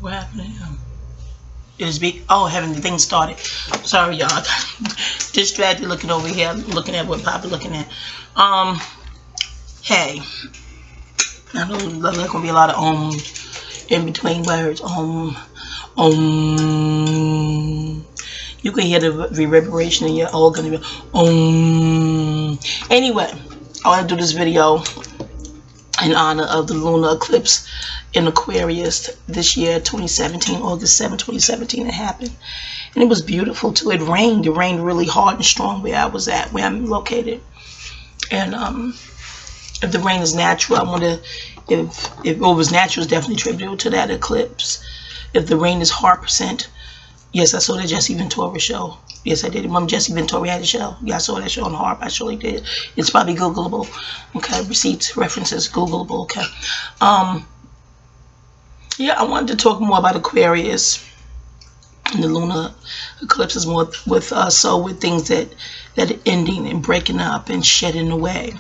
What happened to him? Oh, having the thing started. Sorry, y'all. Distracted looking over here, looking at what Papa looking at. Hey. I know there's gonna be a lot of in between words. You can hear the reverberation in your organ. Anyway, I want to do this video in honor of the lunar eclipse in Aquarius this year, 2017, August 7, 2017. It happened, and it was beautiful too. It rained. It rained really hard and strong where I was at, where I'm located. And if the rain is natural, I wonder if it was natural, it's definitely attributable to that eclipse. If the rain is hard percent, yes, I saw the Jesse Ventura show. Yes, I did. Remember Jesse Ventura had a show? Yeah, I saw that show on Harp. I surely did. It's probably Googleable. Okay, receipts, references, Googleable. Okay. Yeah, I wanted to talk more about Aquarius and the lunar eclipses more with with things that are ending and breaking up and shedding away.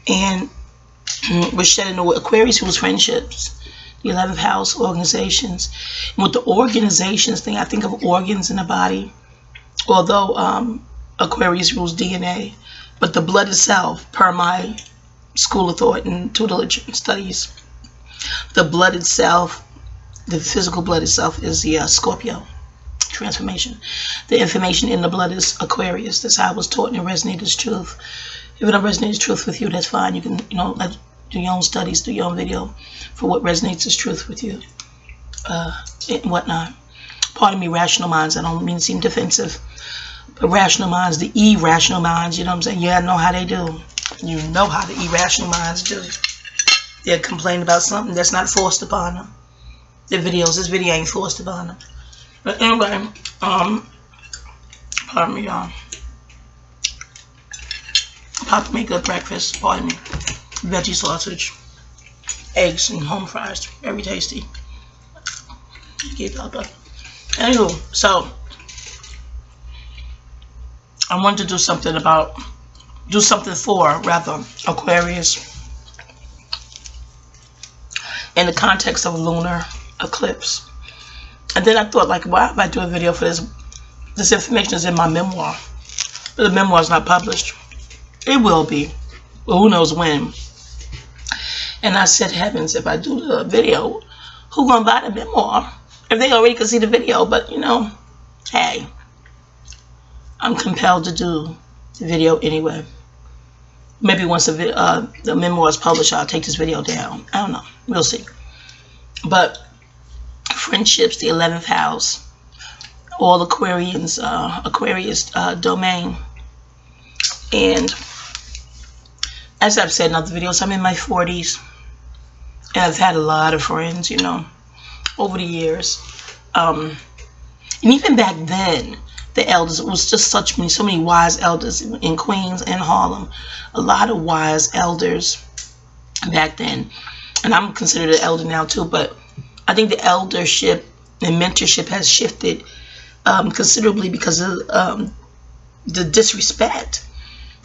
And we're shedding away. Aquarius rules friendships. The 11th house, organizations. And with the organizations thing, I think of organs in the body. Although Aquarius rules DNA, but the blood itself, per my school of thought and tutelage studies, the blood itself, the physical blood itself is the Scorpio transformation. The information in the blood is Aquarius. That's how I was taught, and it resonates as truth. If it don't resonate as truth with you, that's fine. You can, do your own studies, do your own video for what resonates as truth with you, and whatnot. Pardon me, rational minds. I don't mean to seem defensive, but rational minds, the irrational minds, you know what I'm saying? Yeah, I know how they do. You know how the irrational minds do. They'll complain about something that's not forced upon them. Their videos, this video ain't forced upon them. But anyway, pardon me, y'all. Papa make good breakfast, pardon me. Veggie sausage, eggs, and home fries. Very tasty. Keep up. Anywho, so I wanted to do something for Aquarius in the context of lunar eclipse. And then I thought, like, why if I do a video for this? This information is in my memoir, but the memoir is not published. It will be, but who knows when. And I said, heavens, if I do the video, who gonna buy the memoir? If they already could see the video, but hey, I'm compelled to do the video anyway. Maybe once the memoir is published, I'll take this video down. I don't know. We'll see. But friendships, the 11th house, all Aquarians, Aquarius domain. And as I've said in other videos, I'm in my 40s. And I've had a lot of friends, over the years. And even back then, the elders, it was just so many wise elders in Queens and Harlem. A lot of wise elders back then. And I'm considered an elder now too, but I think the eldership and mentorship has shifted considerably because of the disrespect.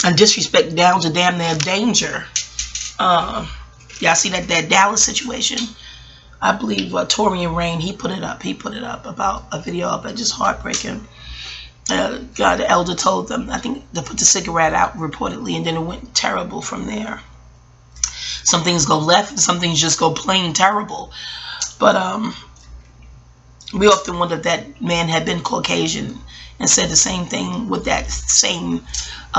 And disrespect down to damn near danger. Y'all see that Dallas situation? I believe Torian Rain, he put it up about a video of it, just heartbreaking. The elder told them, I think, to put the cigarette out reportedly, and then it went terrible from there. Some things go left, and some things just go plain terrible. But we often wonder if that man had been Caucasian and said the same thing, would that same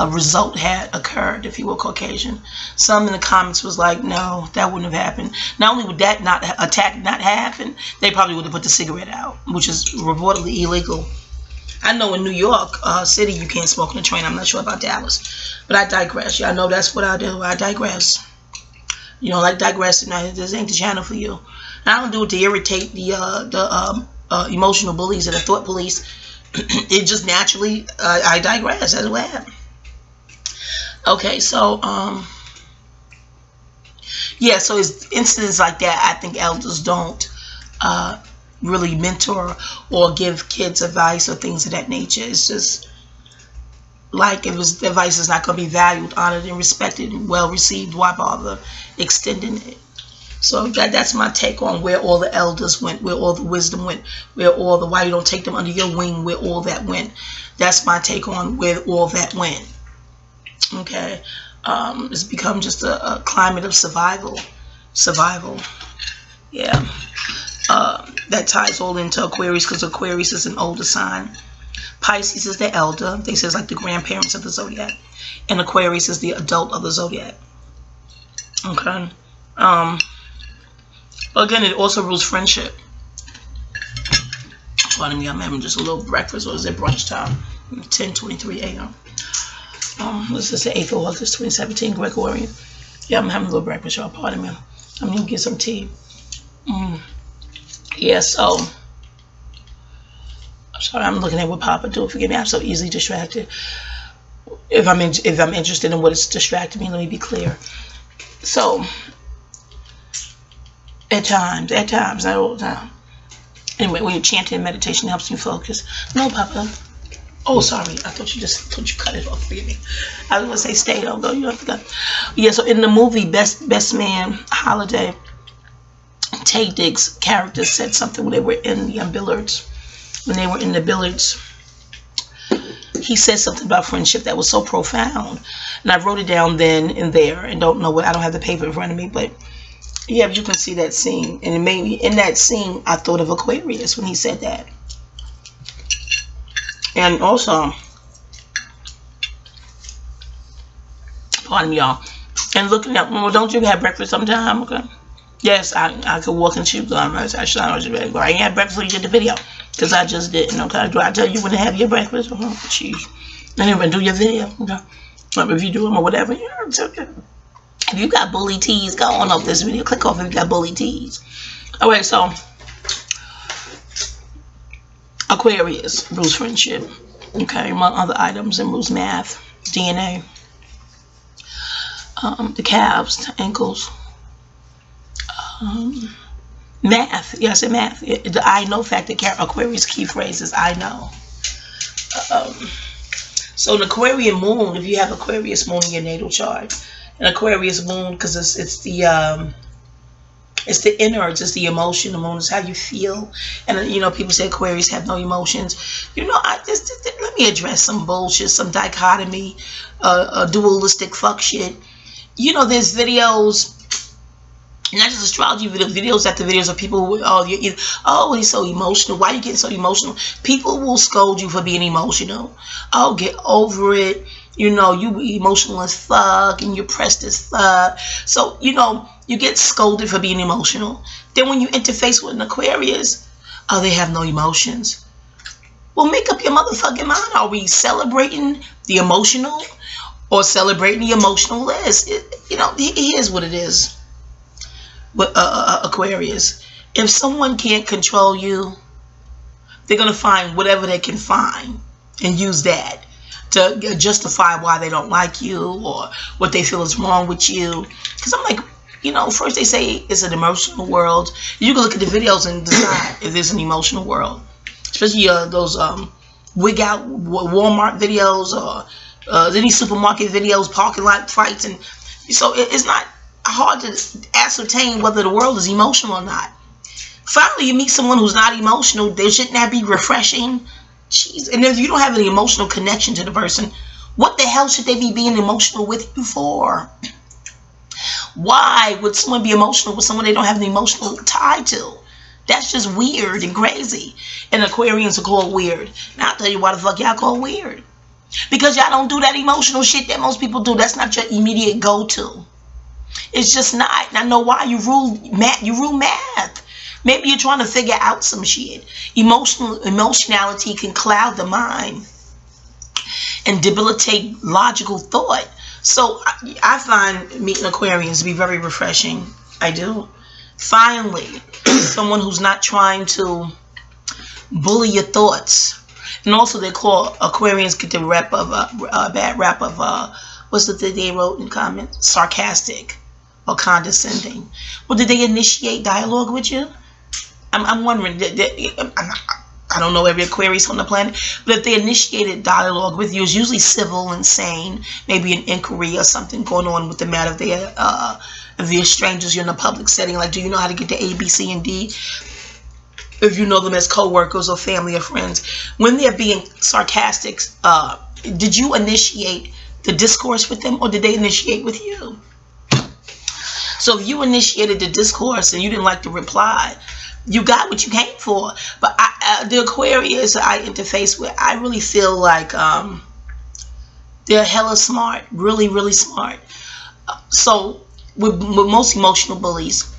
result had occurred if he were Caucasian. Some in the comments was like, no, that wouldn't have happened. Not only would that attack not happen, they probably would have put the cigarette out, which is reportedly illegal. I know in New York City you can't smoke on the train. I'm not sure about Dallas, but I digress. Y'all know that's what I do. I digress. Like digressing. This ain't the channel for you. And I don't do it to irritate the emotional bullies and the thought police. It just naturally, I digress. That's what happened. Okay, so yeah, so it's incidents like that. I think elders don't really mentor or give kids advice or things of that nature. It's just like if the advice is not going to be valued, honored, and respected and well received, why bother extending it? So that's my take on where all the elders went, where all the wisdom went, where all the why you don't take them under your wing, where all that went. That's my take on where all that went. Okay. It's become just a climate of survival. Yeah. That ties all into Aquarius, because Aquarius is an older sign. Pisces is the elder. They say it's like the grandparents of the zodiac. And Aquarius is the adult of the zodiac. Okay. Again, it also rules friendship. Pardon me, I'm having just a little breakfast, or is it brunch time? 10:23 a.m. This is the 8th of August, 2017, Gregorian. Yeah, I'm having a little breakfast, y'all. Pardon me. I'm going to get some tea. Yeah, so... I'm sorry, I'm looking at what Papa do. Forgive me, I'm so easily distracted. If I'm interested in what is distracting me, let me be clear. So, at times, not all the time. Anyway, when you're chanting, meditation helps you focus. No, Papa. Oh, sorry. I thought you cut it off. Forgive me. I was going to say stay. Don't go. You have to go. Yeah, so in the movie Best Man Holiday, Taye Diggs' character said something when they were in the billiards. When they were in the billiards, he said something about friendship that was so profound. And I wrote it down then and there, and don't know what, I don't have the paper in front of me, but yeah, you can see that scene. And it made me, in that scene, I thought of Aquarius when he said that. And also, pardon me, y'all. And looking at, well, don't you have breakfast sometime? Okay. Yes, I could walk and chew gum. I ain't had breakfast when you did the video, because I just didn't. Okay. Do I tell you when to have your breakfast? Jeez. I didn't even do your video. Okay. If you do them or whatever, yeah, it's okay. If you got bully tees, go on off this video. Click off if you got bully tees. Alright, so Aquarius rules friendship. Okay, among other items, and rules math, DNA, the calves, the ankles, math. Yeah, I said math. The I know factor. Aquarius key phrase is I know. So an Aquarian moon, if you have Aquarius moon in your natal chart, an Aquarius moon, because it's the innards, it's the emotion. The moon is how you feel. And you know, people say Aquarius have no emotions. You know, let me address some bullshit, some dichotomy, dualistic fuck shit. You know, there's videos, not just astrology videos, that the videos of people who, oh, he's so emotional. Why are you getting so emotional? People will scold you for being emotional. Oh, get over it. You know, you emotional as fuck and you're pressed as fuck. So, you know, you get scolded for being emotional. Then when you interface with an Aquarius, oh, they have no emotions. Well, make up your motherfucking mind. Are we celebrating the emotional or celebrating the emotionalist? You know, it is what it is. But Aquarius, if someone can't control you, they're going to find whatever they can find and use that to justify why they don't like you or what they feel is wrong with you. Because I'm like, you know, first they say it's an emotional world. You can look at the videos and decide if there's an emotional world. Especially those wig out Walmart videos or any supermarket videos, parking lot fights. And so it's not hard to ascertain whether the world is emotional or not. Finally, you meet someone who's not emotional. They shouldn't that be refreshing? Jeez. And if you don't have an emotional connection to the person, what the hell should they be being emotional with you for? Why would someone be emotional with someone they don't have an emotional tie to? That's just weird and crazy. And Aquarians are called weird. Now I'll tell you why the fuck y'all call weird. Because y'all don't do that emotional shit that most people do. That's not your immediate go-to. It's just not. And I know why. You rule math. Maybe you're trying to figure out some shit. Emotionality can cloud the mind and debilitate logical thought. So I find meeting Aquarians to be very refreshing. I do. Finally, someone who's not trying to bully your thoughts. And also they call Aquarians get the rep of bad rap of what's the thing they wrote in comments? Sarcastic or condescending. Well, did they initiate dialogue with you? I'm wondering. I don't know every Aquarius on the planet, but if they initiated dialogue with you, it's usually civil and sane, maybe an inquiry or something going on with the matter of their If they're strangers, you're in a public setting. Like, do you know how to get to A, B, C, and D? If you know them as co-workers or family or friends. When they're being sarcastic, did you initiate the discourse with them, or did they initiate with you? So if you initiated the discourse and you didn't like the reply, you got what you came for. But the Aquarius I interface with, I really feel like they're hella smart, really, really smart. So with most emotional bullies,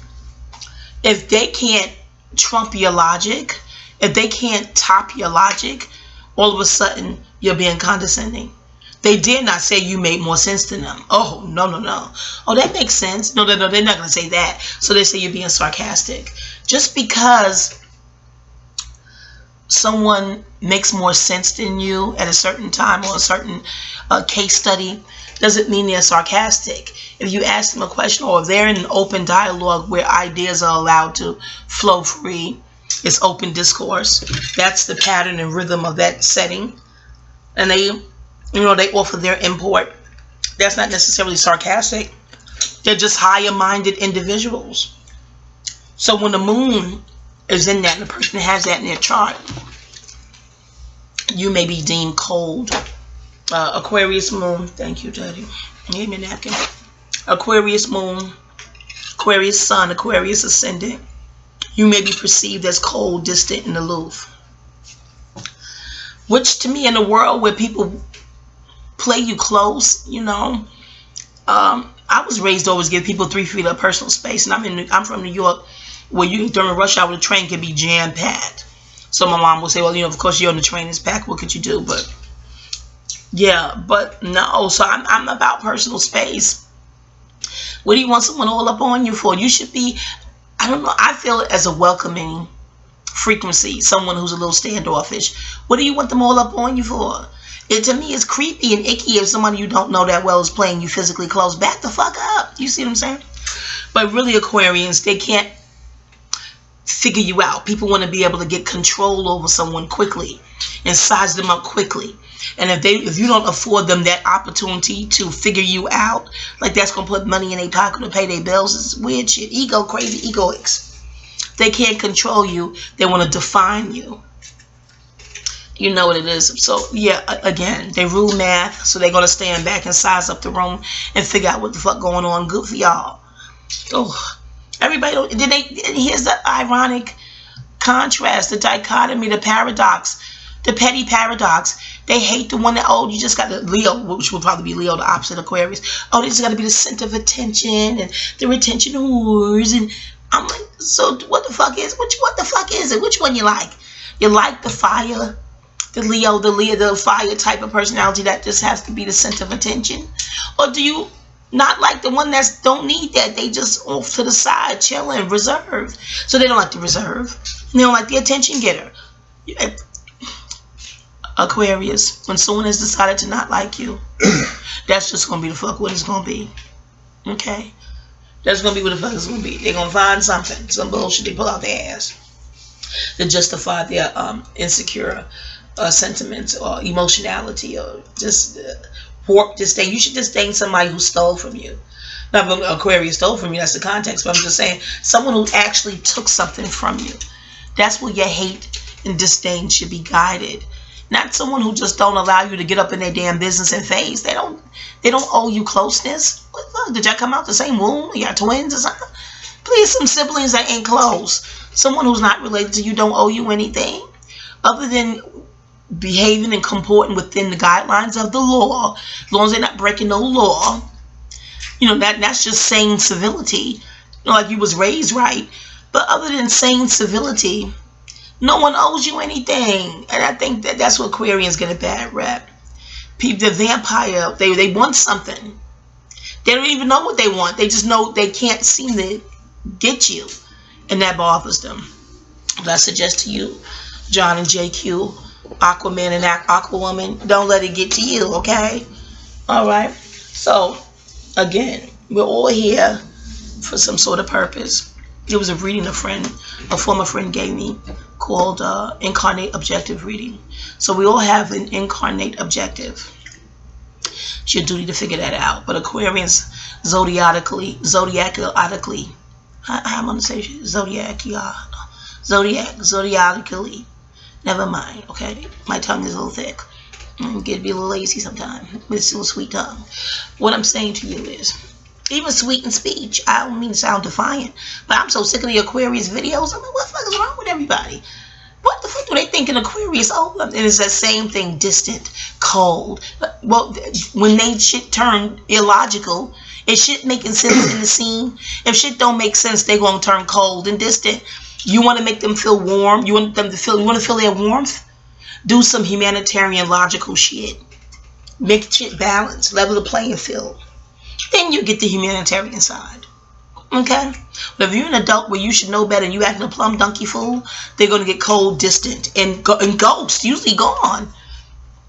if they can't trump your logic, if they can't top your logic, all of a sudden you're being condescending. They dare not say you made more sense than them. Oh, no, no, no. Oh, that makes sense. No, they're not going to say that. So they say you're being sarcastic. Just because someone makes more sense than you at a certain time or a certain case study doesn't mean they're sarcastic. If you ask them a question, or if they're in an open dialogue where ideas are allowed to flow free, it's open discourse. That's the pattern and rhythm of that setting. And they, they offer their import. That's not necessarily sarcastic. They're just higher-minded individuals. So when the moon is in that, and the person has that in their chart, you may be deemed cold. Aquarius moon. Thank you, Daddy. Give me a napkin. Aquarius moon, Aquarius sun, Aquarius ascendant. You may be perceived as cold, distant, and aloof. Which to me, in a world where people play you close, I was raised to always give people 3 feet of personal space, and I'm from New York, where during rush hour the train can be jam packed. So my mom will say, well, of course you're on the train, it's packed. What could you do? But yeah, but no. So I'm about personal space. What do you want someone all up on you for? You should be, I don't know, I feel it as a welcoming frequency. Someone who's a little standoffish. What do you want them all up on you for? It to me is creepy and icky if somebody you don't know that well is playing you physically close. Back the fuck up. You see what I'm saying? But really, Aquarians, they can't figure you out. People want to be able to get control over someone quickly and size them up quickly. And if you don't afford them that opportunity to figure you out, like that's gonna put money in their pocket to pay their bills, it's weird shit. Ego, crazy egoics. They can't control you. They want to define you. You know what it is. So yeah, again, they rule math, so they're gonna stand back and size up the room and figure out what the fuck going on. Good for y'all. Oh, everybody. Here's the ironic contrast, the dichotomy, the paradox, the petty paradox. They hate the one that, oh, you just got the Leo, which would probably be Leo, the opposite of Aquarius. Oh, they just got to be the center of attention and the retention whores. And I'm like, so what the fuck is? What the fuck is it? Which one you like? You like the fire, the Leo, the fire type of personality that just has to be the center of attention, or do you not like the one that don't need that? They just off to the side, chilling, reserved. So they don't like the reserve. They don't like the attention getter. Aquarius, when someone has decided to not like you, that's just going to be the fuck what it's going to be. Okay? That's going to be what the fuck it's going to be. They're going to find something, some bullshit they pull out their ass to justify their insecure sentiments or emotionality, or just warp disdain. You should disdain somebody who stole from you. Not if Aquarius stole from you, that's the context, but I'm just saying someone who actually took something from you. That's where your hate and disdain should be guided. Not someone who just don't allow you to get up in their damn business and phase. They don't owe you closeness. Look, did y'all come out the same womb? You got twins or something? Please, some siblings that ain't close. Someone who's not related to you don't owe you anything other than behaving and comporting within the guidelines of the law. As long as they're not breaking no law. That's just sane civility. Like you was raised right. But other than sane civility, no one owes you anything. And I think that's what Aquarians get a bad rep. People, the vampire, they want something. They don't even know what they want. They just know they can't seem to get you. And that bothers them. But I suggest to you, John and JQ, Aquaman and Aquawoman, don't let it get to you, okay? All right? So, again, we're all here for some sort of purpose. It was a reading a former friend gave me called Incarnate Objective Reading. So we all have an incarnate objective. It's your duty to figure that out. But Aquarians, zodiacally, how am I gonna say shit? Zodiacally. Never mind, okay? My tongue is a little thick. Get to be a little lazy sometimes. But it's still a sweet tongue. What I'm saying to you is, even sweet in speech, I don't mean to sound defiant, but I'm so sick of the Aquarius videos. I mean, what the fuck is wrong with everybody? What the fuck do they think in Aquarius? Oh, and it's that same thing, distant, cold. Well, when they shit turn illogical, if shit making sense in the scene, if shit don't make sense, they gonna turn cold and distant. You want to make them feel warm? You want to feel their warmth? Do some humanitarian, logical shit. Make shit balance, level the playing field. Then you get the humanitarian side. Okay? But if you're an adult where you should know better and you acting a plum donkey fool, they're going to get cold, distant, and ghost, usually gone.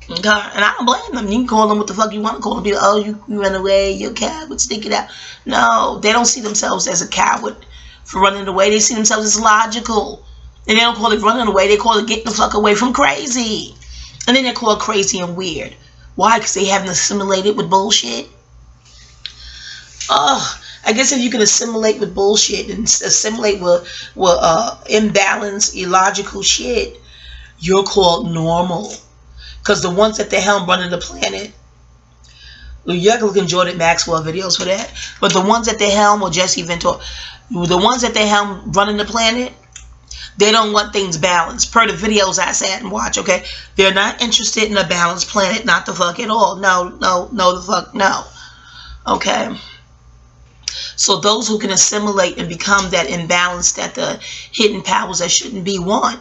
Okay? And I don't blame them. You can call them what the fuck you want to call them. Be like, oh, you ran away, you're a coward, stick it out. No, they don't see themselves as a coward for running away. They see themselves as logical. And they don't call it running away. They call it getting the fuck away from crazy. And then they call it crazy and weird. Why? Because they haven't assimilated with bullshit. I guess if you can assimilate with bullshit and assimilate with imbalanced, illogical shit, you're called normal. Because the ones at the helm running the planet, you can look in Jordan Maxwell videos for that. But the ones at the helm, or Jesse Ventura, the ones at the helm running the planet, they don't want things balanced. Per the videos I sat and watched, okay? They're not interested in a balanced planet. Not the fuck at all. No, the fuck no. Okay? So those who can assimilate and become that imbalance that the hidden powers that shouldn't be want,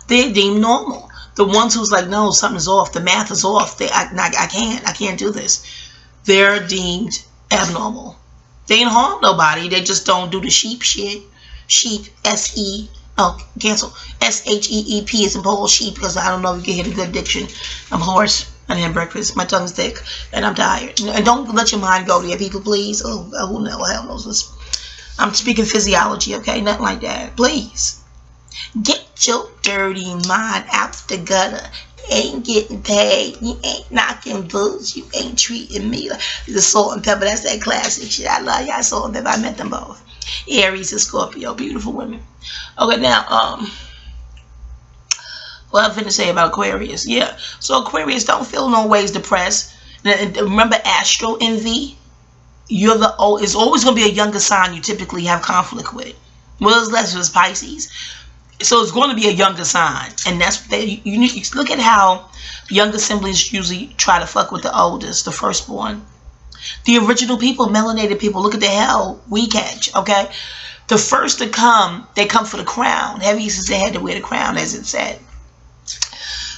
they're deemed normal. The ones who's like, no, something's off. The math is off. I can't do this. They're deemed abnormal. They ain't harm nobody. They just don't do the sheep shit. Sheep, cancel. S-H-E-E-P is in Pole sheep, because I don't know if you can hit a good diction. I'm hoarse. I didn't have breakfast. My tongue's thick. And I'm tired. And don't let your mind go there, people, please. Oh, who knows? Hell knows this. I'm speaking physiology, okay? Nothing like that. Please. Get your dirty mind out the gutter. Ain't getting paid. You ain't knocking boots. You ain't treating me like the Salt and Pepper. That's that classic shit. I love y'all, Salt and Pepper. I met them both. Aries and Scorpio. Beautiful women. Okay, now, what I'm finna say about Aquarius. Yeah. So Aquarius, don't feel no ways depressed. And remember Astro envy? It's always gonna be a younger sign you typically have conflict with. Well, it's less with Pisces. So it's going to be a younger sign, and that's you look at how younger siblings usually try to fuck with the oldest, the firstborn. The original people, melanated people, look at the hell we catch. Okay, the first to come, they come for the crown. Heavy since they had to wear the crown, as it said.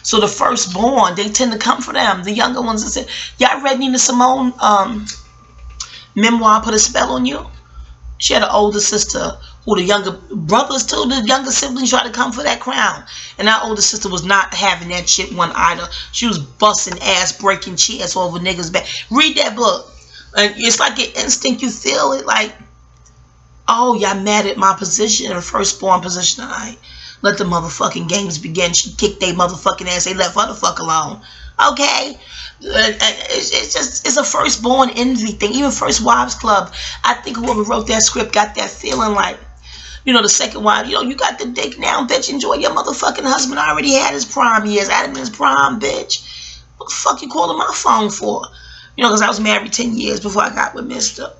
So the firstborn, they tend to come for them. The younger ones, that said, y'all read Nina Simone memoir, Put a Spell on You? She had an older sister who the younger brothers too, the younger siblings tried to come for that crown. And our older sister was not having that shit one either. She was busting ass, breaking chairs over niggas' back. Read that book. And it's like an instinct, you feel it like, oh, y'all mad at my position, the firstborn position. Alright, let the motherfucking games begin. She kicked their motherfucking ass. They left her the fuck alone. Okay? It's a firstborn envy thing. Even First Wives Club, I think whoever wrote that script got that feeling like, you know, the second wife, you know, you got the dick now, bitch. Enjoy your motherfucking husband. I already had his prime years. I had him in his prime, bitch. What the fuck you calling my phone for? You know, because I was married 10 years before I got with Mr.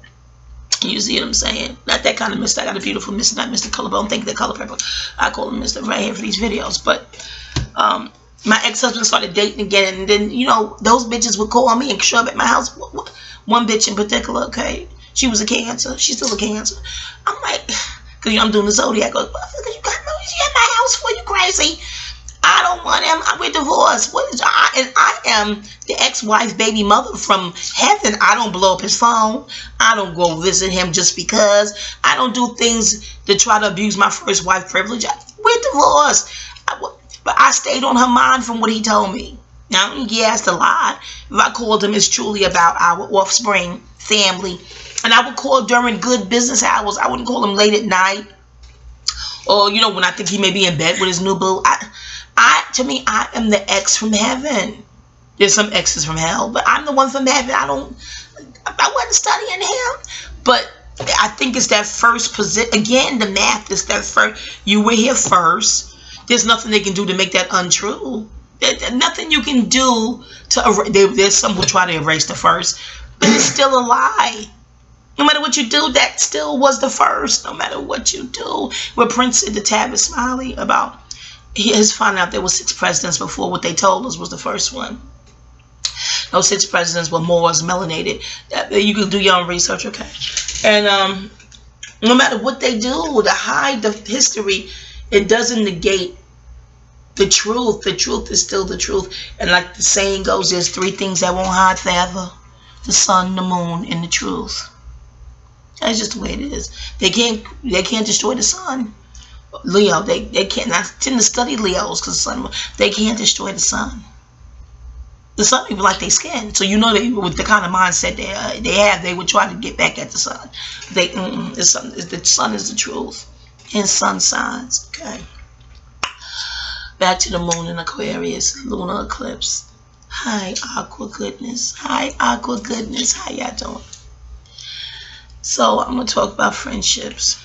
You see what I'm saying? Not that kind of Mr. I got a beautiful Mr. Not Mr. Colorblind. Think the color purple. I call him Mr. right here for these videos. But my ex-husband started dating again, and then, you know, those bitches would call me and show up at my house. One bitch in particular, okay, she was a Cancer. She's still a Cancer. I'm like, because, you know, I'm doing the zodiac. What the fuck you got no shit at my house for? You crazy? I don't want him. We're divorced. And I am the ex-wife baby mother from heaven. I don't blow up his phone. I don't go visit him just because. I don't do things to try to abuse my first wife privilege. We're divorced. But I stayed on her mind from what he told me. Now, I don't think he has to lie. If I called him, it's truly about our offspring, family. And I would call during good business hours. I wouldn't call him late at night. Or, you know, when I think he may be in bed with his new boo. To me, I am the ex from heaven. There's some exes from hell, but I'm the one from heaven. I wasn't studying him. But I think it's that first position. Again, the math is that first. You were here first. There's nothing they can do to make that untrue. There's nothing you can do to. There's some who try to erase the first, but it's still a lie. No matter what you do, that still was the first. No matter what you do. What Prince said to Tavis Smiley about his finding out there were 6 presidents before what they told us was the first one. Those 6 presidents were Moors, melanated. You can do your own research, okay? And no matter what they do to hide the history, it doesn't negate the truth. The truth is still the truth. And like the saying goes, there's 3 things that won't hide forever: the sun, the moon, and the truth. That's just the way it is. They can't destroy the sun. Leo, they can't. I tend to study Leos because the sun, they can't destroy the sun. The sun even like their skin, so you know that with the kind of mindset they have, they would try to get back at the sun. The sun is the truth in sun signs. Okay. Back to the moon in Aquarius, lunar eclipse. Hi, Aqua Goodness. Hi, Aqua Goodness. How y'all doing? So I'm gonna talk about friendships.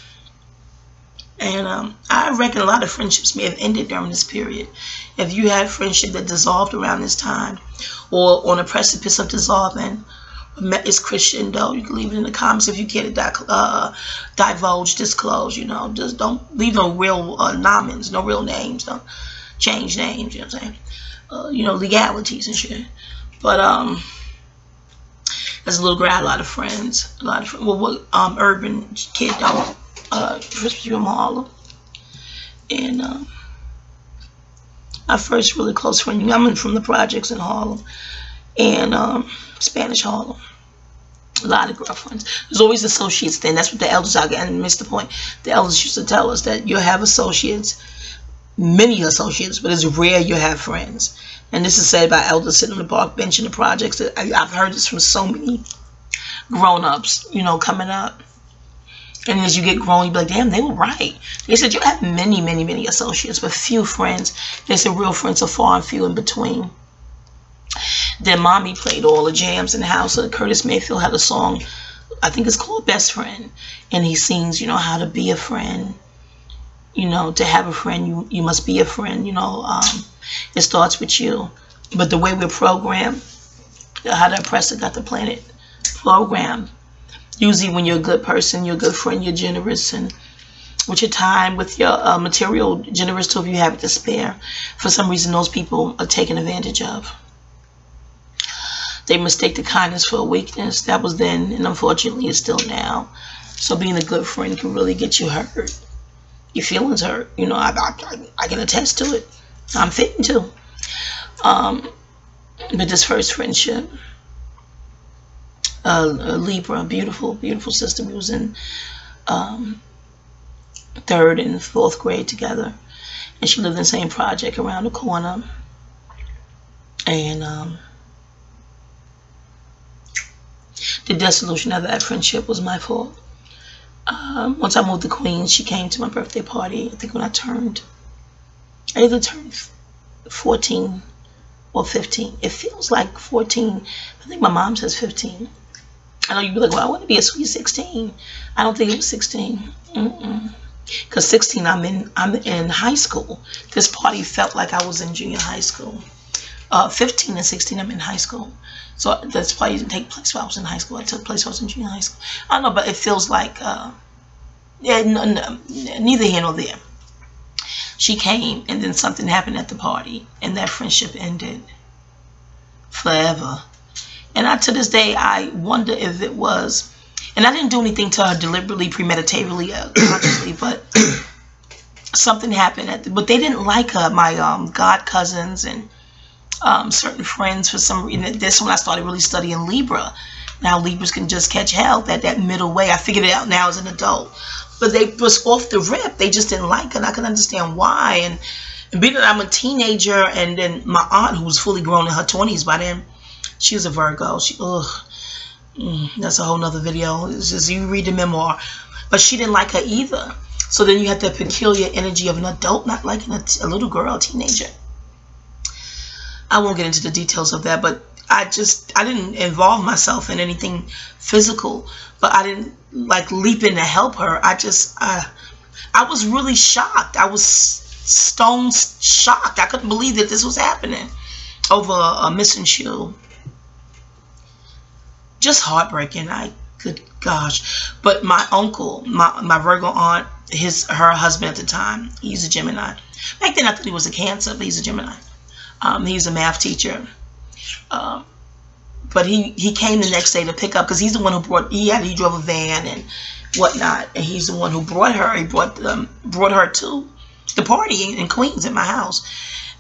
And I reckon a lot of friendships may have ended during this period. If you had friendship that dissolved around this time, or on a precipice of dissolving, it's Christian though. You can leave it in the comments if you care to divulge, disclose. You know, just don't leave no real nomens, no real names. Don't change names. You know what I'm saying? You know, legalities and shit. But as a little girl, I had a lot of friends. Well, what urban kid don't. From Harlem, and my first really close friend. I'm from the projects in Harlem, and Spanish Harlem. A lot of girlfriends. There's always associates then. That's what the elders, I missed the point. The elders used to tell us that you have associates, many associates, but it's rare you have friends. And this is said by elders sitting on the park bench in the projects. I've heard this from so many grown-ups, you know, coming up. And as you get grown, you be like, damn, they were right. They said you have many, many, many associates, but few friends. They said real friends are far and few in between. Then mommy played all the jams in the house. So Curtis Mayfield had a song, I think it's called Best Friend. And he sings, you know, how to be a friend. You know, to have a friend, you must be a friend. You know, it starts with you. But the way we're programmed, how the oppressor got the planet programmed. Usually when you're a good person, you're a good friend, you're generous, and with your time, with your material, generous too if you have it to spare. For some reason, those people are taken advantage of. They mistake the kindness for a weakness. That was then, and unfortunately, it's still now. So being a good friend can really get you hurt. Your feelings hurt. You know, I can attest to it. I'm fitting too. But this first friendship, Libra, beautiful, beautiful sister. We was in 3rd and 4th grade together, and she lived in the same project around the corner. And the dissolution of that friendship was my fault. Once I moved to Queens, she came to my birthday party. I think when I either turned 14 or 15. It feels like 14. I think my mom says 15. I know you'd be like, well, I want to be a sweet 16. I don't think it was 16. Because 16, I'm in high school. This party felt like I was in junior high school. 15 and 16, I'm in high school. So this party didn't take place while I was in high school. It took place while I was in junior high school. I don't know, but it feels like, yeah, neither here nor there. She came, and then something happened at the party, and that friendship ended forever. And to this day, I wonder if it was, and I didn't do anything to her deliberately, premeditatively, consciously, but something happened. But they didn't like her. My god cousins and certain friends, for some reason. That's when I started really studying Libra. Now Libras can just catch hell, that middle way. I figured it out now as an adult. But they was off the rip. They just didn't like her, and I can understand why. And being that I'm a teenager, and then my aunt, who was fully grown in her 20s by then, she was a Virgo. That's a whole nother video. It's just, you read the memoir. But she didn't like her either. So then you had that peculiar energy of an adult not liking a little girl, a teenager. I won't get into the details of that, but I didn't involve myself in anything physical, but I didn't like leap in to help her. I was really shocked. I was stone shocked. I couldn't believe that this was happening over a missing shoe. Just heartbreaking. Good gosh. But my uncle, my Virgo aunt, her husband at the time, he's a Gemini. Back then I thought he was a Cancer, but he's a Gemini. He's a math teacher. But he came the next day to pick up, because he's the one who he drove a van and whatnot, and he's the one who brought her. He brought her to the party in Queens at my house.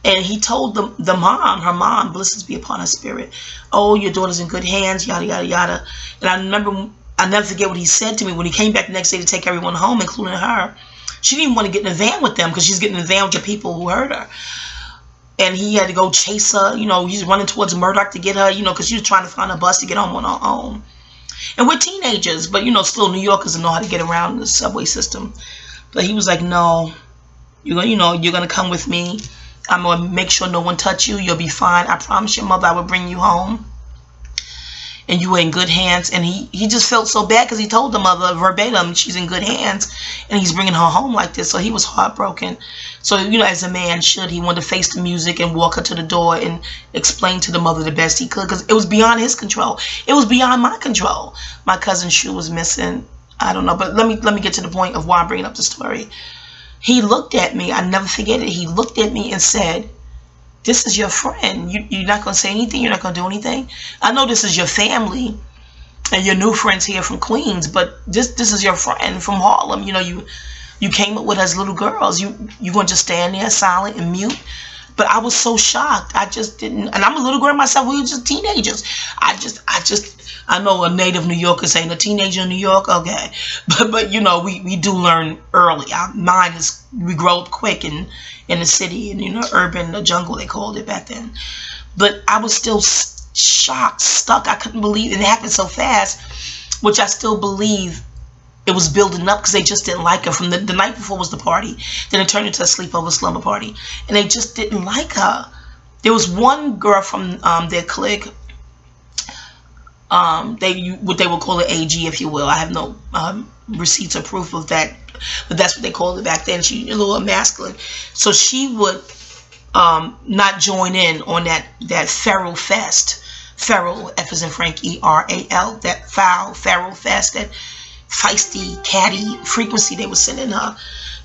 And he told her mom, blessings be upon her spirit, oh, your daughter's in good hands, yada, yada, yada. And I never forget what he said to me when he came back the next day to take everyone home, including her. She didn't even want to get in the van with them, because she's getting in the van with the people who hurt her. And he had to go chase her, he's running towards Murdoch to get her, because she was trying to find a bus to get home on her own. And we're teenagers, but, still New Yorkers know how to get around the subway system. But he was like, no, you're going to come with me. I'm going to make sure no one touch you. You'll be fine. I promise your mother I will bring you home. And you were in good hands. And he just felt so bad, because he told the mother verbatim she's in good hands. And he's bringing her home like this. So he was heartbroken. So, as a man should, he wanted to face the music and walk her to the door and explain to the mother the best he could. Because it was beyond his control. It was beyond my control. My cousin's shoe was missing. I don't know. But let me get to the point of why I'm bringing up the story. He looked at me. I never forget it. He looked at me and said, this is your friend. You're not going to say anything? You're not going to do anything? I know this is your family and your new friends here from Queens, but this is your friend from Harlem. You came up with us little girls. You going to just stand there silent and mute? But I was so shocked. I just didn't. And I'm a little girl myself. We were just teenagers. I know a native New Yorker saying a teenager in New York. Okay. But we do learn early. Our mind we grow up quick in the city and, urban, the jungle, they called it back then. But I was still shocked, stuck. I couldn't believe it happened so fast, which I still believe it was building up, because they just didn't like her. From the night before was the party. Then it turned into a sleepover slumber party. And they just didn't like her. There was one girl from their clique. What they would call it AG, if you will. I have no receipts or proof of that. But that's what they called it back then. She a little masculine. So she would not join in on that feral fest. Feral, F as in Frank, E-R-A-L. That feral fest, that feisty, catty frequency they were sending her.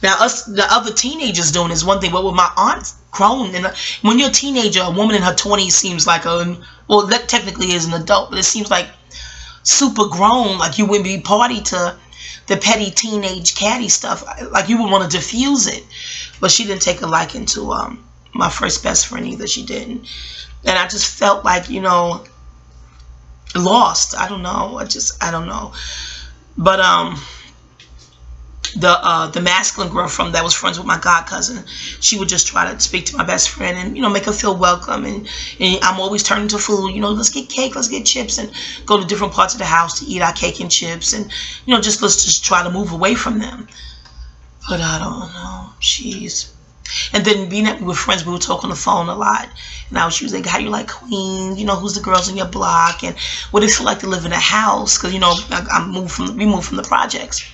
Now, the other teenagers doing is one thing, but with my aunt grown, and when you're a teenager, a woman in her 20s seems like that technically is an adult, but it seems like super grown, like you wouldn't be party to the petty teenage catty stuff, like you would want to diffuse it. But she didn't take a liking to my first best friend either. She didn't. And I just felt like, lost. I don't know. I don't know. But the masculine girl that was friends with my god cousin, she would just try to speak to my best friend and make her feel welcome, and I'm always turning to food. Let's get cake, let's get chips, and go to different parts of the house to eat our cake and chips, and let's just try to move away from them. But I don't know, jeez. And then being with friends, we would talk on the phone a lot. And she was like, how you like Queens? Who's the girls on your block? And what it feel like to live in a house? Because, we moved from the projects.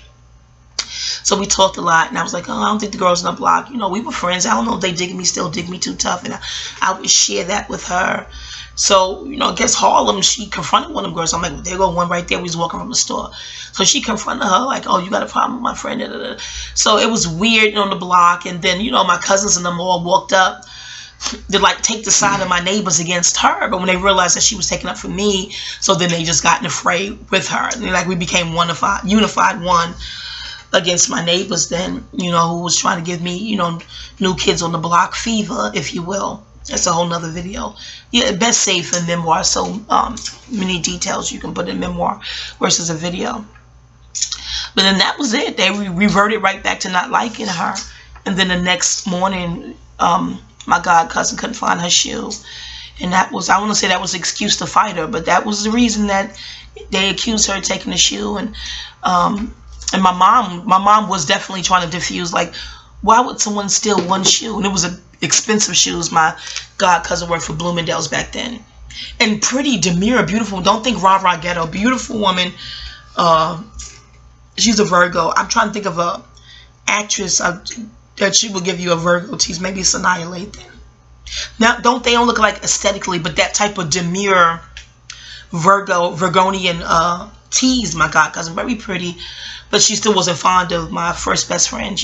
So we talked a lot. And I was like, oh, I don't think the girls on the block, we were friends. I don't know if they still dig me too tough. And I would share that with her. So, I guess Harlem, she confronted one of them girls. I'm like, there go one right there. We was walking from the store. So she confronted her like, oh, you got a problem with my friend? Da, da, da. So it was weird on the block. And then, my cousins and them all walked up to take the side of my neighbors against her. But when they realized that she was taking up for me, so then they just got in a fray with her. And we became unified one against my neighbors then, who was trying to give me, new kids on the block fever, if you will. That's a whole nother video. Yeah, best saved in memoir. So many details you can put in memoir versus a video. But then that was it. They reverted right back to not liking her. And then the next morning, my god cousin couldn't find her shoe. And that was, I want to say that was an excuse to fight her, but that was the reason that they accused her of taking the shoe. And my mom was definitely trying to diffuse, like, why would someone steal one shoe? And it was expensive shoes. My god cousin worked for Bloomingdale's back then. And pretty, demure, beautiful. Don't think rah-rah ghetto. Beautiful woman. She's a Virgo. I'm trying to think of a actress that she will give you a Virgo tease. Maybe it's Annihilate then. Now, don't look like aesthetically, but that type of demure Virgonian tease, my god cousin. Very pretty. But she still wasn't fond of my first best friend.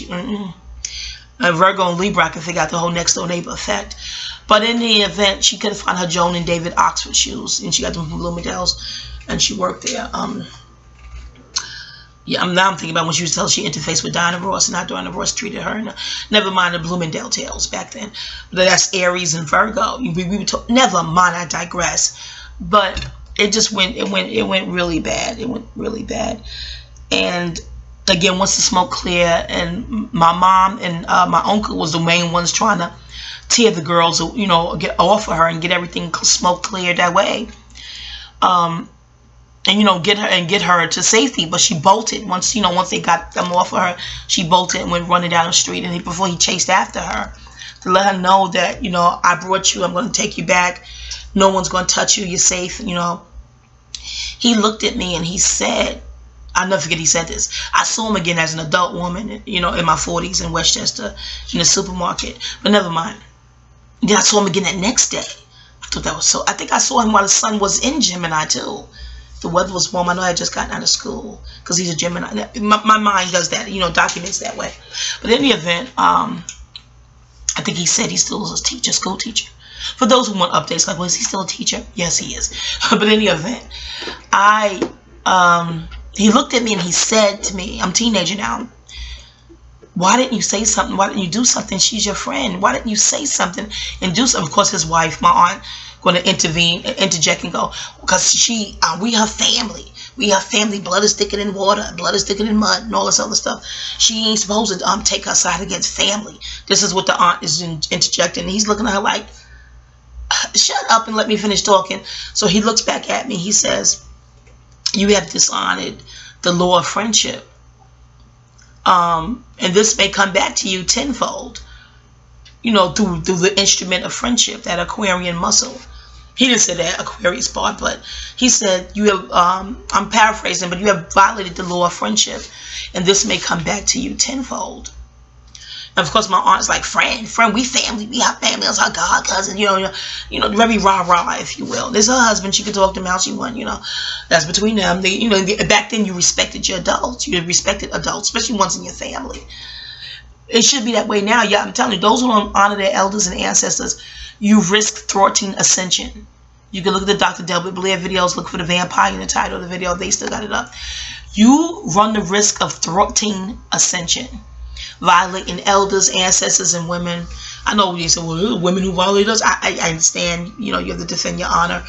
Virgo and Libra, I can figure out the whole next door neighbor effect. But in the event, she couldn't find her Joan and David Oxford shoes, and she got them from Bloomingdale's, and she worked there. Yeah, now I'm thinking about when she was telling she interfaced with Diana Ross, and how Diana Ross treated her. And, never mind the Bloomingdale tales back then. But that's Aries and Virgo. Never mind, I digress. But it just went really bad. It went really bad. And again, once the smoke cleared, and my mom and my uncle was the main ones trying to tear the girls, you know, get off of her and get everything smoke cleared that way. And you know, get her to safety. But she bolted once they got them off of her. She bolted and went running down the street, and before he chased after her to let her know that, you know, I brought you, I'm going to take you back, no one's going to touch you, you're safe. You know, he looked at me and he said, I'll never forget he said this. I saw him again as an adult woman, you know, in my 40s in Westchester in the supermarket. But never mind. Then I saw him again that next day. I thought that was so. I think I saw him while the sun was in Gemini too. The weather was warm. I know I had just gotten out of school because he's a Gemini. My mind does that, you know, documents that way. But in the event, I think he said he still is a teacher, school teacher. For those who want updates, like, well, is he still a teacher? Yes, he is. But in the event, he looked at me and he said to me, I'm a teenager now, why didn't you say something? Why didn't you do something? She's your friend. Why didn't you say something and do something? Of course, his wife, my aunt, going to interject and go, because we her family. We her family. Blood is thicker than water. Blood is thicker than mud and all this other stuff. She ain't supposed to take her side against family. This is what the aunt is interjecting. And he's looking at her like, shut up and let me finish talking. So he looks back at me. He says, you have dishonored the law of friendship. And this may come back to you tenfold, you know, through the instrument of friendship, that Aquarian muscle. He didn't say that Aquarius part, but he said, you have, I'm paraphrasing, but you have violated the law of friendship, and this may come back to you tenfold. And of course, my aunt's like, friend, we family, we have family, that's our god cousin, you know, very rah-rah, if you will. There's her husband, she could talk to him how she want, you know, that's between them. Back then you respected your adults, you respected adults, especially ones in your family. It should be that way now. Yeah, I'm telling you, those who don't honor their elders and ancestors, you risk thwarting ascension. You can look at the Dr. Delbert Blair videos, look for the vampire in the title of the video, they still got it up. You run the risk of thwarting ascension. Violating elders, ancestors, and women. I know you say, well, women who violate us. I understand, you know, you have to defend your honor.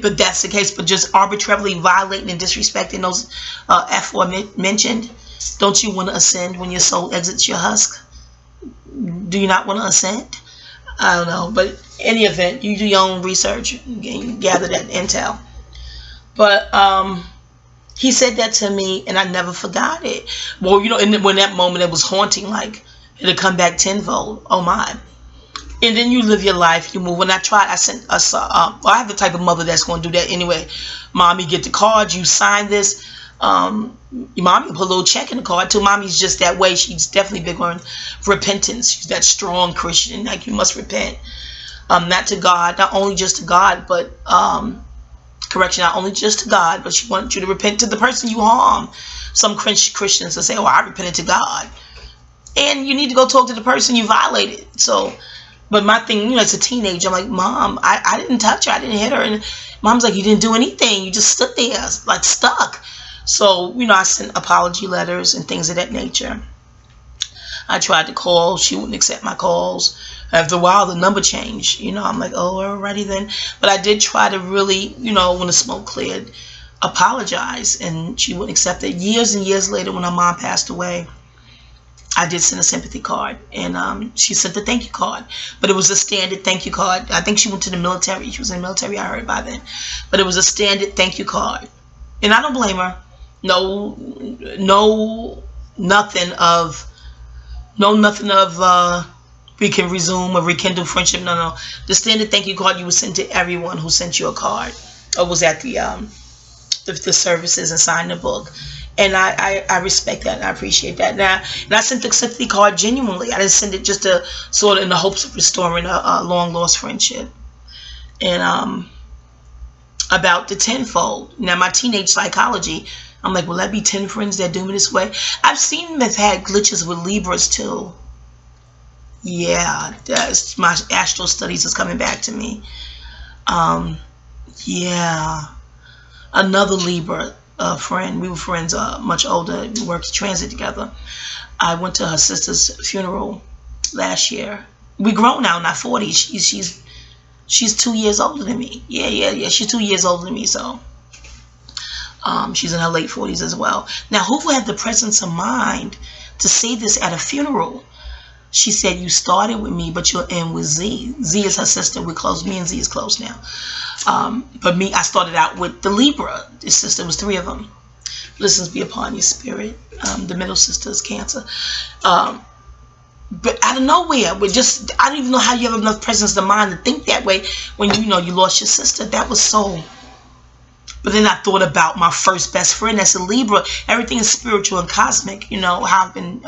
But that's the case. But just arbitrarily violating and disrespecting those aforementioned, don't you want to ascend when your soul exits your husk? Do you not want to ascend? I don't know. But in any event, you do your own research and gather that intel. But, he said that to me, and I never forgot it. Well, you know, and when that moment, it was haunting, like, it'll come back tenfold. Oh, my. And then you live your life, you move. When I tried, I sent us, I have the type of mother that's going to do that anyway. Mommy, get the card, you sign this. Mommy put a little check in the card, too. Mommy's just that way. She's definitely big on repentance. She's that strong Christian, like, you must repent. Not to God, not only just to God, but, correction, not only just to God, but she wants you to repent to the person you harm. Some Christians will say, oh, I repented to God. And you need to go talk to the person you violated. So, but my thing, you know, as a teenager, I'm like, Mom, I didn't touch her. I didn't hit her. And Mom's like, you didn't do anything. You just stood there, like, stuck. So, you know, I sent apology letters and things of that nature. I tried to call. She wouldn't accept my calls. After a while, the number changed. You know, I'm like, oh, alrighty then. But I did try to really, you know, when the smoke cleared, apologize. And she wouldn't accept it. Years and years later, when her mom passed away, I did send a sympathy card. And she sent the thank you card. But it was a standard thank you card. I think she went to the military. She was in the military, I heard, by then. But it was a standard thank you card. And I don't blame her. Nothing of we can resume or rekindle friendship. No, no. The standard thank you card you would send to everyone who sent you a card or was at the services and signed the book. And I respect that and I appreciate that. Now, and I sent the sympathy card genuinely. I didn't send it just to sort of in the hopes of restoring a long lost friendship. And about the tenfold. Now, my teenage psychology, I'm like, will that be 10 friends that do me this way? I've seen them have had glitches with Libras too. Yeah, that's my astro studies is coming back to me. Yeah, another Libra friend. We were friends, much older. We worked transit together. I went to her sister's funeral last year. We grown now, not 40. She's 2 years older than me. Yeah. She's 2 years older than me, so she's in her late 40s as well. Now, who had the presence of mind to say this at a funeral? She said, you started with me, but you'll end with Z. Z is her sister. We're close. Me and Z is close now. But me, I started out with the Libra. His sister was 3 of them. Blessings be upon your spirit. The middle sister is Cancer. But out of nowhere, I don't even know how you have enough presence of mind to think that way when you lost your sister. That was so. But then I thought about my first best friend that's a Libra. Everything is spiritual and cosmic, how I've been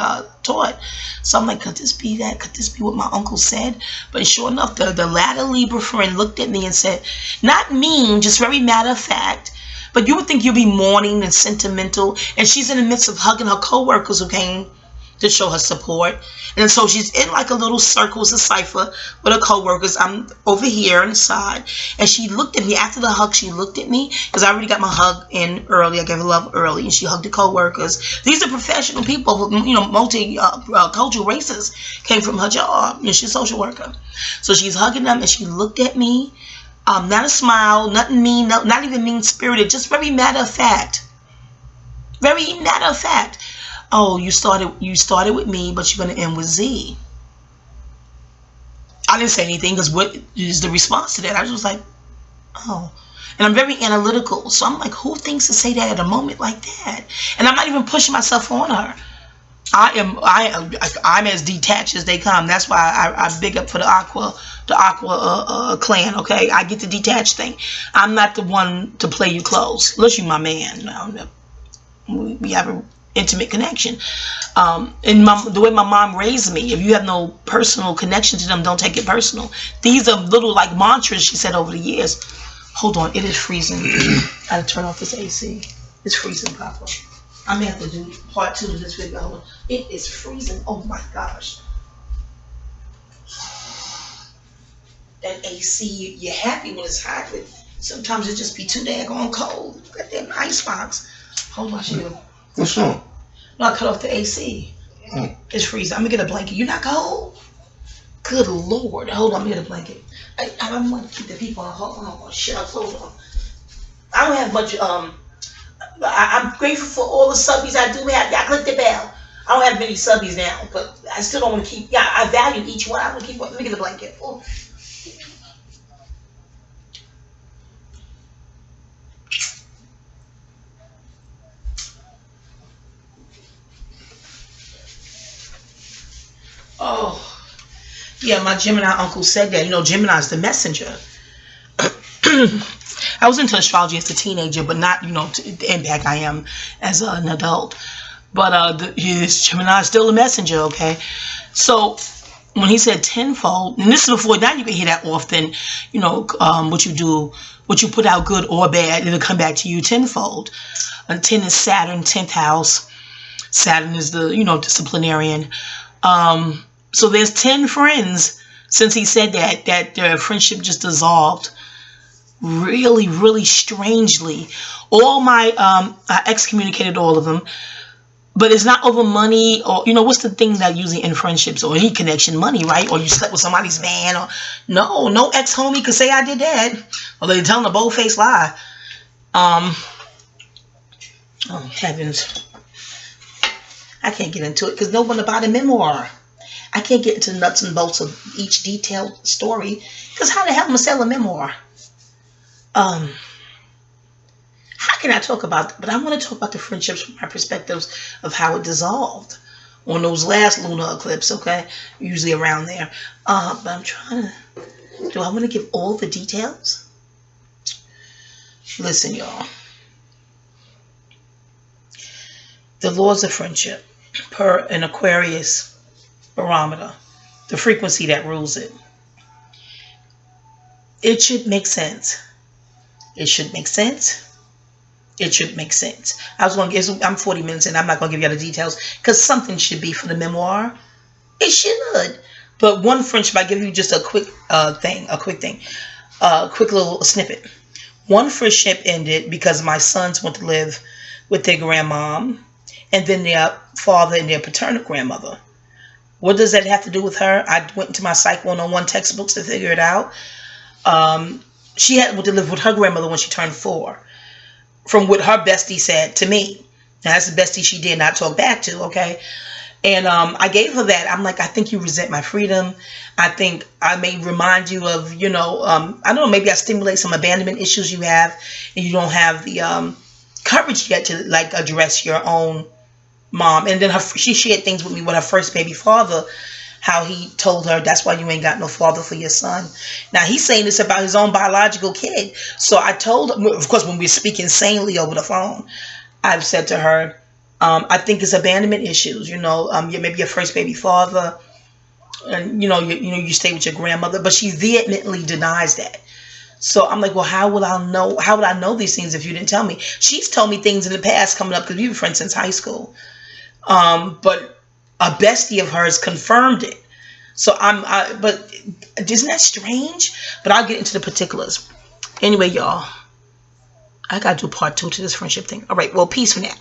taught. So I'm like, could this be that? Could this be what my uncle said? But sure enough, the latter Libra friend looked at me and said, not mean, just very matter of fact. But you would think you'd be mourning and sentimental. And she's in the midst of hugging her co-workers who came to show her support. And so she's in like a little circle, it's a cipher with her co-workers. I'm over here on the side. And she looked at me after the hug. She looked at me because I already got my hug in early. I gave her love early. And she hugged the co-workers. These are professional people, multi-cultural races came from her job. She's a social worker. So she's hugging them and she looked at me. Not a smile, nothing mean, not even mean-spirited, just very matter of fact. Very matter of fact. Oh, you started with me, but you're going to end with Z. I didn't say anything because what is the response to that? I was just like, oh. And I'm very analytical. So I'm like, who thinks to say that at a moment like that? And I'm not even pushing myself on her. I'm as detached as they come. That's why I big up for the Aqua clan, okay? I get the detached thing. I'm not the one to play you close. Unless you my man. We have an intimate connection. And the way my mom raised me, if you have no personal connection to them, don't take it personal. These are little like mantras she said over the years. Hold on, it is freezing. I gotta turn off this AC. It's freezing, Papa. I may have to do part 2 of this video. Hold on. It is freezing. Oh my gosh. That AC, you're happy when it's hot, but sometimes it just be too daggone cold. Got that icebox. Hold on, Shield. What's wrong? No, I cut off the AC. It's freezing. I'm gonna get a blanket. You not cold? Good Lord. Hold on, I'm gonna get a blanket. I want to keep the people on. Hold on. Shit, hold on. I don't have much, I'm grateful for all the subbies I do have. I clicked the bell. I don't have many subbies now, but I still don't want to keep, I value each one. I want to keep, let me get a blanket. Oh. Oh, yeah, my Gemini uncle said that. Gemini's the messenger. I was into astrology as a teenager, but not, the impact I am as an adult. But Gemini is still a messenger, okay? So when he said tenfold, and this is before, now you can hear that often, what you do, what you put out good or bad, it'll come back to you tenfold. And 10 is Saturn, 10th house. Saturn is the, disciplinarian. So there's 10 friends since he said that their friendship just dissolved really, really strangely. All my, I excommunicated all of them, but it's not over money or, what's the thing that usually in friendships or any connection, money, right? Or you slept with somebody's man or no ex-homie could say I did that. Or they're telling a bold-faced lie. Oh, heavens. I can't get into it because no one about a memoir. I can't get into nuts and bolts of each detailed story because how the hell am I going to sell a memoir? How can I talk about, but I want to talk about the friendships from my perspectives of how it dissolved. on those last lunar eclipse, okay? Usually around there. But I'm trying to, do I want to give all the details? Listen, y'all. The laws of friendship per an Aquarius barometer, the frequency that rules it. It should make sense. It should make sense. It should make sense. I'm 40 minutes in. I'm not going to give you the details because something should be for the memoir. It should. But one friendship, I give you just a quick quick little snippet. One friendship ended because my sons went to live with their grandmom and then their father and their paternal grandmother. What does that have to do with her? I went into my Psych 101 textbooks to figure it out. She had went to live with her grandmother when she turned 4. From what her bestie said to me. Now, that's the bestie she did not talk back to, okay? And I gave her that. I'm like, I think you resent my freedom. I think I may remind you of, you know, I don't know, maybe I stimulate some abandonment issues you have, and you don't have the courage yet to, like, address your own mom. And then she shared things with me with her first baby father, how he told her, that's why you ain't got no father for your son. Now, he's saying this about his own biological kid. So I told him, of course, when we're speaking sanely over the phone, I've said to her, I think it's abandonment issues. You know, maybe your first baby father, and, you know, you stay with your grandmother. But she vehemently denies that. So I'm like, well, how would I know? How would I know these things if you didn't tell me? She's told me things in the past coming up because we've been friends since high school. But a bestie of hers confirmed it. So but isn't that strange? But I'll get into the particulars. Anyway, y'all, I gotta do part 2 to this friendship thing. All right, well, peace for now.